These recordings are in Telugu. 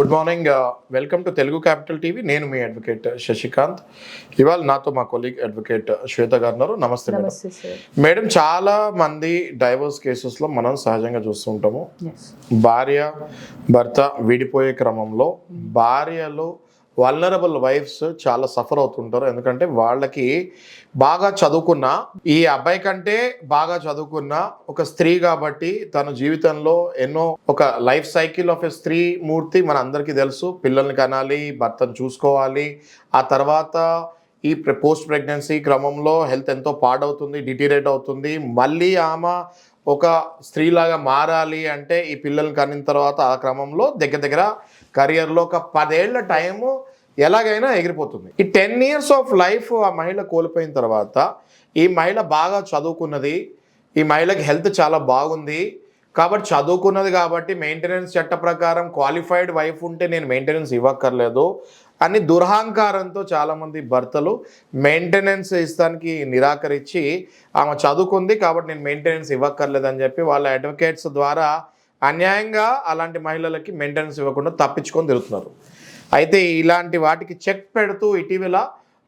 Good morning, welcome to Telugu capital TV. నేను మీ అడ్వకేట్ శశికాంత్. ఇవాళ నాతో మా కొలీగ్ అడ్వకేట్ శ్వేత గారు ఉన్నారు. నమస్తే మేడం. మేడం, చాలా మంది డైవోర్స్ కేసెస్లో మనం సహజంగా చూస్తుంటాము. భార్య భర్త విడిపోయే క్రమంలో భార్యలు వల్నరబుల్ వైఫ్స్ చాలా సఫర్ అవుతుంటారు. ఎందుకంటే వాళ్ళకి బాగా చదువుకున్న, ఈ అబ్బాయి కంటే బాగా చదువుకున్న ఒక స్త్రీ కాబట్టి తన జీవితంలో ఎన్నో ఒక లైఫ్ సైకిల్ ఆఫ్ ఎ స్త్రీ మూర్తి మన అందరికీ తెలుసు. పిల్లల్ని కనాలి, భర్తను చూసుకోవాలి, ఆ తర్వాత ఈ పోస్ట్ ప్రెగ్నెన్సీ క్రమంలో హెల్త్ ఎంతో పాడవుతుంది, డిటీరేట్ అవుతుంది. మళ్ళీ ఆమె ఒక స్త్రీలాగా మారాలి అంటే ఈ పిల్లల్ని కనిన తర్వాత ఆ క్రమంలో దగ్గర కెరియర్లో ఒక 10 ఏళ్ల టైము ఎలాగైనా ఎగిరిపోతుంది. ఈ 10 years ఆఫ్ లైఫ్ ఆ మహిళ కోల్పోయిన తర్వాత ఈ మహిళ బాగా చదువుకున్నది, ఈ మహిళకి హెల్త్ చాలా బాగుంది కాబట్టి చదువుకున్నది కాబట్టి మెయింటెనెన్స్ చట్ట ప్రకారం క్వాలిఫైడ్ వైఫ్ ఉంటే నేను మెయింటెనెన్స్ ఇవ్వక్కర్లేదు అని దురహంకారంతో చాలామంది భర్తలు మెయింటెనెన్స్ ఇస్తానికి నిరాకరించి ఆమె చదువుకుంది కాబట్టి నేను మెయింటెనెన్స్ ఇవ్వక్కర్లేదు అని చెప్పి వాళ్ళ అడ్వకేట్స్ ద్వారా అన్యాయంగా అలాంటి మహిళలకి మెయింటెనెన్స్ ఇవ్వకుండా తప్పించుకొని తిరుగుతున్నారు. అయితే ఇలాంటి వాటికి చెక్ పెడుతూ ఇటీవల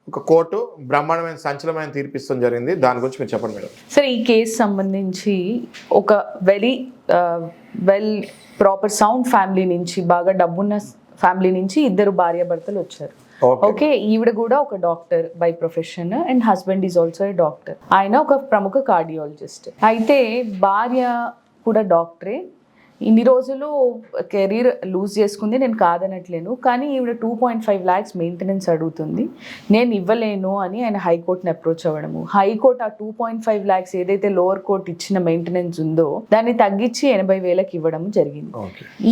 ఒక కోర్టు బ్రహ్మాండమైన సంచలనమైన తీర్పిస్తాం జరిగింది. దాని గురించి మీరు చెప్పండి మేడం. సరే, ఈ కేసు సంబంధించి ఒక very well proper sound family నుంచి, బాగా డబ్బున్న ఫ్యామిలీ నుంచి ఇద్దరు భార్యాభర్తలు వచ్చారు. ఓకే, ఈవిడ కూడా ఒక doctor by profession and husband is also a doctor. ఆయన ఒక ప్రముఖ కార్డియాలజిస్ట్. అయితే భార్య కూడా డాక్టరే. ఇన్ని రోజులు కెరీర్ లూజ్ చేసుకుంది, నేను కాదనట్లేను, కానీ ఈవిడ 2.5 lakhs మెయింటెనెన్స్ అడుగుతుంది, నేను ఇవ్వలేను అని ఆయన హైకోర్టుని అప్రోచ్ అవ్వడము. హైకోర్టు ఆ 2.5 lakhs ఏదైతే లోవర్ కోర్టు ఇచ్చిన మెయింటెనెన్స్ ఉందో దాన్ని తగ్గించి 80,000కి ఇవ్వడం జరిగింది.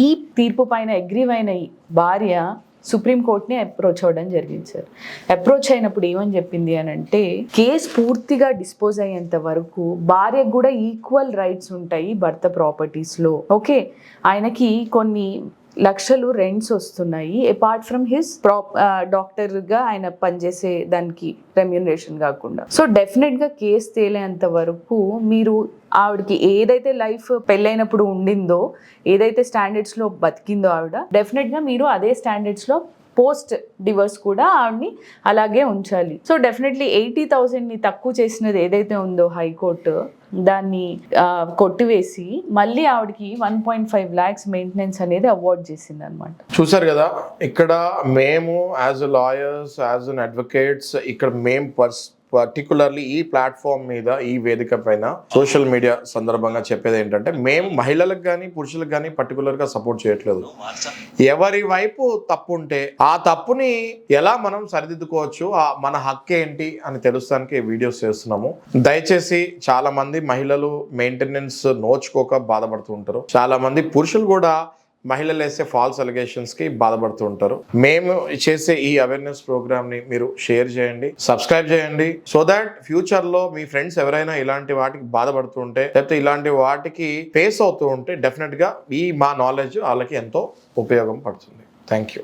ఈ తీర్పు పైన అగ్రీవ్ అయిన భార్య సుప్రీంకోర్టుని అప్రోచ్ అవ్వడం జరిగింది. సార్, అప్రోచ్ అయినప్పుడు ఏమని చెప్పింది అని అంటే, కేసు పూర్తిగా డిస్పోజ్ అయ్యేంత వరకు భార్యకు కూడా ఈక్వల్ రైట్స్ ఉంటాయి భర్త ప్రాపర్టీస్లో. ఓకే, ఆయనకి కొన్ని లక్షలు రెంట్స్ వస్తున్నాయి అపార్ట్ ఫ్రమ్ హిస్ డాక్టర్గా ఆయన పనిచేసే దానికి రెమ్యూనరేషన్ కాకుండా. సో డెఫినెట్గా కేసు తేలేంత వరకు మీరు ఆవిడకి ఏదైతే లైఫ్ పెళ్ళైనప్పుడు ఉండిందో, ఏదైతే స్టాండర్డ్స్లో బతికిందో ఆవిడ, డెఫినెట్గా మీరు అదే స్టాండర్డ్స్లో పోస్ట్ డివోర్స్ కూడా ఆవిడని అలాగే ఉంచాలి. సో డెఫినెట్లీ 80,000ని తక్కువ చేసినది ఏదైతే ఉందో హైకోర్టు, దాన్ని కొట్టివేసి మళ్ళీ ఆవిడకి 1.5 lakhs మెయింటెనెన్స్ అనేది అవార్డ్ చేసింది అనమాట. చూసారు కదా, ఇక్కడ మేము as a lawyers, as an advocates, ఇక్కడ మేము పర్టికులర్లీ ఈ ప్లాట్ఫామ్ మీద, ఈ వేదిక పైన సోషల్ మీడియా సందర్భంగా చెప్పేది ఏంటంటే, మేము మహిళలకు కానీ పురుషులకు కానీ పర్టికులర్గా సపోర్ట్ చేయట్లేదు. ఎవరి వైపు తప్పు ఉంటే ఆ తప్పుని ఎలా మనం సరిదిద్దుకోవచ్చు, మన హక్కు ఏంటి అని తెలుస్తానికి వీడియోస్ చేస్తున్నాము. దయచేసి చాలా మంది మహిళలు మెయింటెనెన్స్ నోచుకోక బాధపడుతూ ఉంటారు. చాలా మంది పురుషులు కూడా మహిళలు వేసే ఫాల్స్ అలిగేషన్స్కి బాధపడుతూ ఉంటారు. మేము చేసే ఈ అవేర్నెస్ ప్రోగ్రామ్ని మీరు షేర్ చేయండి, సబ్స్క్రైబ్ చేయండి, సో దాట్ ఫ్యూచర్లో మీ ఫ్రెండ్స్ ఎవరైనా ఇలాంటి వాటికి బాధపడుతూ ఉంటే, లేకపోతే ఇలాంటి వాటికి ఫేస్ అవుతూ ఉంటే డెఫినెట్గా మా నాలెడ్జ్ వాళ్ళకి ఎంతో ఉపయోగం పడుతుంది. Thank you.